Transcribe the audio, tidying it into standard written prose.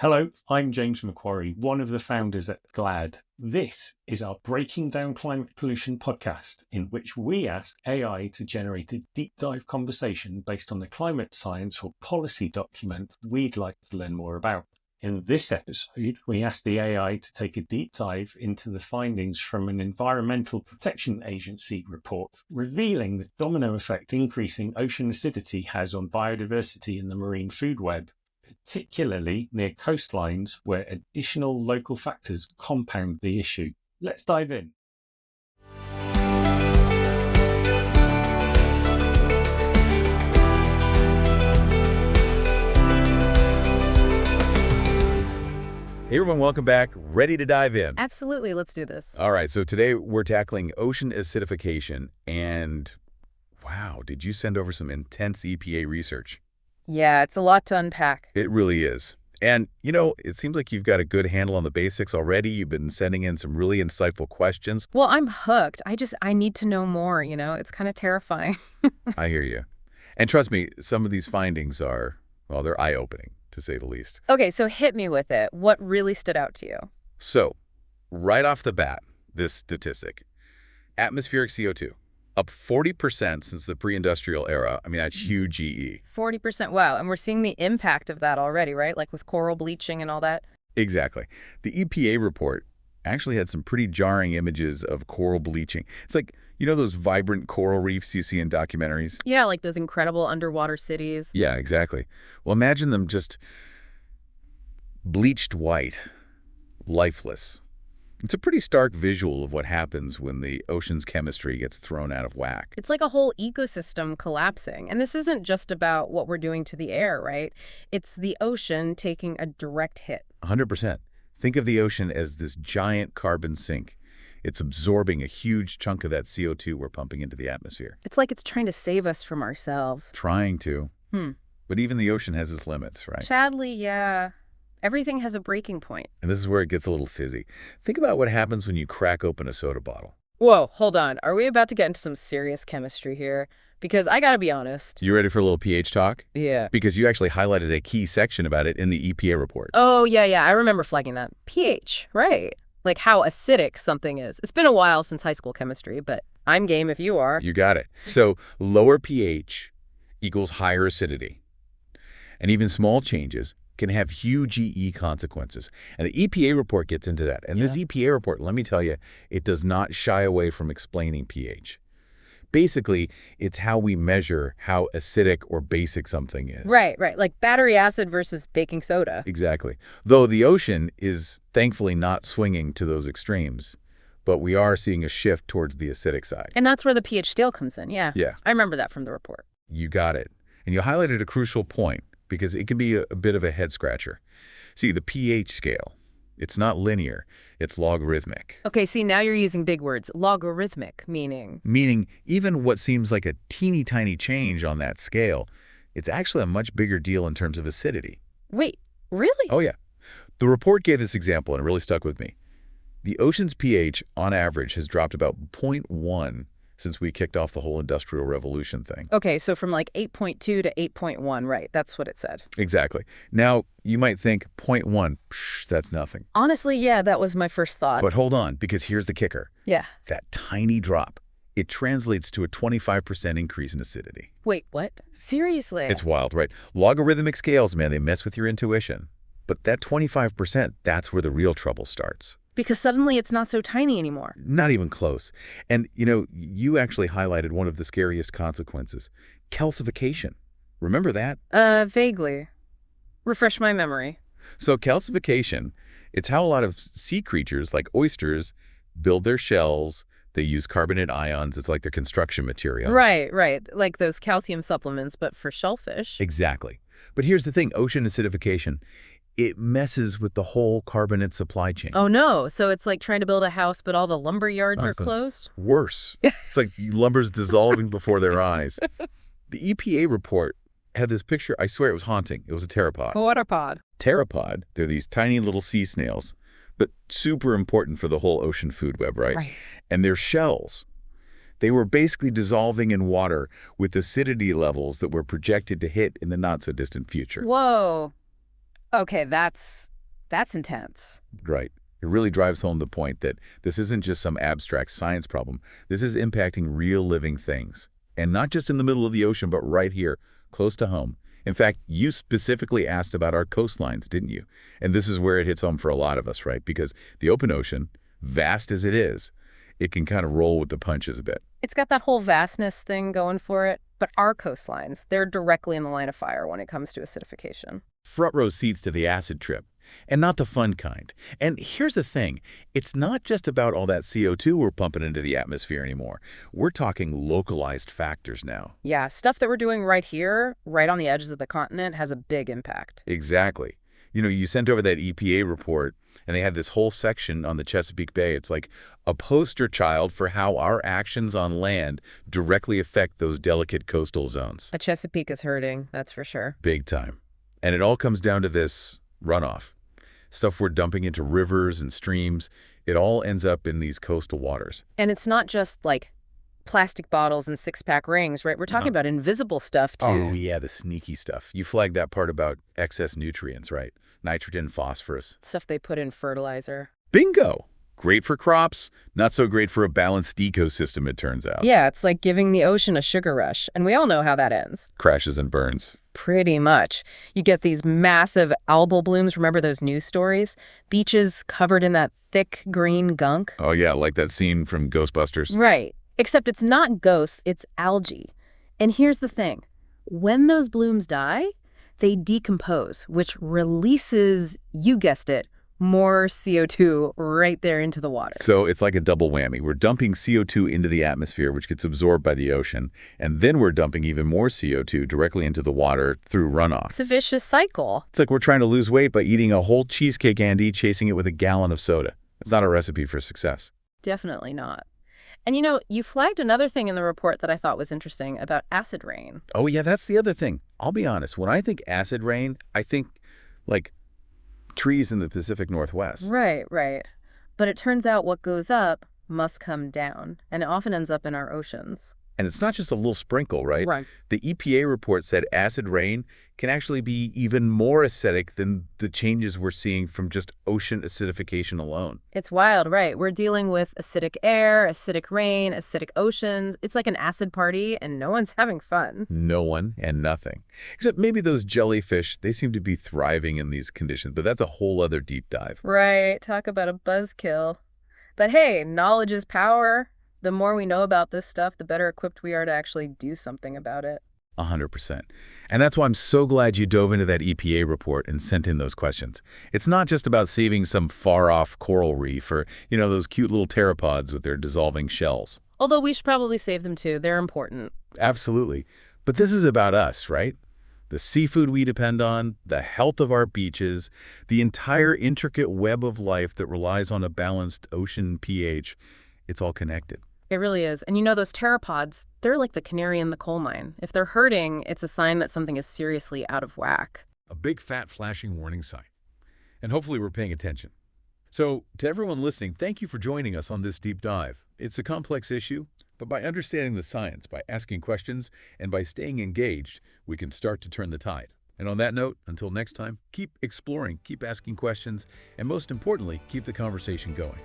Hello, I'm James Macquarie, one of the founders at GLAD. This is our Breaking Down Climate Pollution podcast, in which we ask AI to generate a deep dive conversation based on the climate science or policy document we'd like to learn more about. In this episode, we asked the AI to take a deep dive into the findings from an Environmental Protection Agency report, revealing the domino effect increasing ocean acidity has on biodiversity in the marine food web, particularly near coastlines where additional local factors compound the issue. Let's dive in. Hey everyone, welcome back. Ready to dive in? Absolutely, let's do this. All right, so today we're tackling ocean acidification, and wow, did you send over some intense EPA research? Yeah, it's a lot to unpack. It really is. And, it seems like you've got a good handle on the basics already. You've been sending in some really insightful questions. Well, I'm hooked. I need to know more, It's kind of terrifying. I hear you. And trust me, some of these findings are, well, they're eye-opening, to say the least. Okay, so hit me with it. What really stood out to you? So, right off the bat, this statistic. Atmospheric CO2, up 40% since the pre-industrial era. I mean, that's huge EE. 40%, wow. And we're seeing the impact of that already, right? Like with coral bleaching and all that? Exactly. The EPA report actually had some pretty jarring images of coral bleaching. It's like, those vibrant coral reefs you see in documentaries? Yeah, like those incredible underwater cities. Yeah, exactly. Well, imagine them just bleached white, lifeless. It's a pretty stark visual of what happens when the ocean's chemistry gets thrown out of whack. It's like a whole ecosystem collapsing. And this isn't just about what we're doing to the air, right? It's the ocean taking a direct hit. 100%. Think of the ocean as this giant carbon sink. It's absorbing a huge chunk of that CO2 we're pumping into the atmosphere. It's like it's trying to save us from ourselves. Trying to. But even the ocean has its limits, right? Sadly, yeah. Everything has a breaking point. And this is where it gets a little fizzy. Think about what happens when you crack open a soda bottle. Whoa, hold on. Are we about to get into some serious chemistry here? Because I gotta be honest. You ready for a little pH talk? Yeah. Because you actually highlighted a key section about it in the EPA report. Oh, yeah. I remember flagging that. pH, right. Like how acidic something is. It's been a while since high school chemistry, but I'm game if you are. You got it. So lower pH equals higher acidity. And even small changes can have huge EE consequences. And the EPA report gets into that. And this EPA report, let me tell you, it does not shy away from explaining pH. Basically, it's how we measure how acidic or basic something is. Right. Like battery acid versus baking soda. Exactly. Though the ocean is thankfully not swinging to those extremes, but we are seeing a shift towards the acidic side. And that's where the pH scale comes in, yeah. Yeah. I remember that from the report. You got it. And you highlighted a crucial point because it can be a bit of a head scratcher. See, the pH scale, it's not linear, it's logarithmic. Okay, see, now you're using big words. Logarithmic, meaning? Meaning, even what seems like a teeny tiny change on that scale, it's actually a much bigger deal in terms of acidity. Wait, really? Oh, yeah. The report gave this example and it really stuck with me. The ocean's pH, on average, has dropped about 0.1 since we kicked off the whole Industrial Revolution thing. Okay, so from like 8.2 to 8.1, right? That's what it said. Exactly. Now, you might think 0.1, that's nothing. Honestly, yeah, that was my first thought. But hold on, because here's the kicker. Yeah. That tiny drop, it translates to a 25% increase in acidity. Wait, what? Seriously? It's wild, right? Logarithmic scales, man, they mess with your intuition. But that 25%, that's where the real trouble starts. Because suddenly it's not so tiny anymore. Not even close. And, you actually highlighted one of the scariest consequences. Calcification. Remember that? Vaguely. Refresh my memory. So calcification, it's how a lot of sea creatures like oysters build their shells. They use carbonate ions. It's like their construction material. Right. Like those calcium supplements, but for shellfish. Exactly. But here's the thing, ocean acidification, it messes with the whole carbonate supply chain. Oh, no. So it's like trying to build a house, but all the lumber yards are closed? Worse. It's like lumber's dissolving before their eyes. The EPA report had this picture. I swear it was haunting. It was a pteropod. Pteropod. Pteropod, they're these tiny little sea snails, but super important for the whole ocean food web, right? Right. And their shells, they were basically dissolving in water with acidity levels that were projected to hit in the not-so-distant future. Whoa. Okay, that's intense. Right. It really drives home the point that this isn't just some abstract science problem. This is impacting real living things. And not just in the middle of the ocean, but right here, close to home. In fact, you specifically asked about our coastlines, didn't you? And this is where it hits home for a lot of us, right? Because the open ocean, vast as it is, it can kind of roll with the punches a bit. It's got that whole vastness thing going for it, but our coastlines, they're directly in the line of fire when it comes to acidification. Front row seats to the acid trip, and not the fun kind. And here's the thing, it's not just about all that CO2 we're pumping into the atmosphere anymore. We're talking localized factors now. Yeah, stuff that we're doing right here, right on the edges of the continent, has a big impact. Exactly. You know, you sent over that EPA report, and they had this whole section on the Chesapeake Bay. It's like a poster child for how our actions on land directly affect those delicate coastal zones. A Chesapeake is hurting, that's for sure. Big time. And it all comes down to this runoff. Stuff we're dumping into rivers and streams, it all ends up in these coastal waters. And it's not just like plastic bottles and six-pack rings, right? We're talking about invisible stuff, too. Oh, yeah, the sneaky stuff. You flagged that part about excess nutrients, right? Nitrogen, phosphorus. Stuff they put in fertilizer. Bingo! Great for crops, not so great for a balanced ecosystem, it turns out. Yeah, it's like giving the ocean a sugar rush, and we all know how that ends. Crashes and burns. Pretty much. You get these massive algal blooms. Remember those news stories? Beaches covered in that thick green gunk? Oh, yeah, like that scene from Ghostbusters. Right. Except it's not ghosts, it's algae. And here's the thing. When those blooms die, they decompose, which releases, you guessed it, more CO2 right there into the water. So it's like a double whammy. We're dumping CO2 into the atmosphere, which gets absorbed by the ocean, and then we're dumping even more CO2 directly into the water through runoff. It's a vicious cycle. It's like we're trying to lose weight by eating a whole cheesecake, Andy, chasing it with a gallon of soda. It's not a recipe for success. Definitely not. And you know, you flagged another thing in the report that I thought was interesting about acid rain. Oh, yeah, that's the other thing. I'll be honest. When I think acid rain, I think, like, trees in the Pacific Northwest. Right, right. But it turns out what goes up must come down, and it often ends up in our oceans. And it's not just a little sprinkle, right? Right. The EPA report said acid rain can actually be even more acidic than the changes we're seeing from just ocean acidification alone. It's wild, right? We're dealing with acidic air, acidic rain, acidic oceans. It's like an acid party, and no one's having fun. No one and nothing. Except maybe those jellyfish, they seem to be thriving in these conditions, but that's a whole other deep dive. Right, talk about a buzzkill. But hey, knowledge is power. The more we know about this stuff, the better equipped we are to actually do something about it. 100%. And that's why I'm so glad you dove into that EPA report and sent in those questions. It's not just about saving some far-off coral reef or, those cute little pteropods with their dissolving shells. Although we should probably save them too. They're important. Absolutely. But this is about us, right? The seafood we depend on, the health of our beaches, the entire intricate web of life that relies on a balanced ocean pH. It's all connected. It really is. And those pteropods, they're like the canary in the coal mine. If they're hurting, it's a sign that something is seriously out of whack. A big fat flashing warning sign. And hopefully we're paying attention. So, to everyone listening, thank you for joining us on this deep dive. It's a complex issue, but by understanding the science, by asking questions, and by staying engaged, we can start to turn the tide. And on that note, until next time, keep exploring, keep asking questions, and most importantly, keep the conversation going.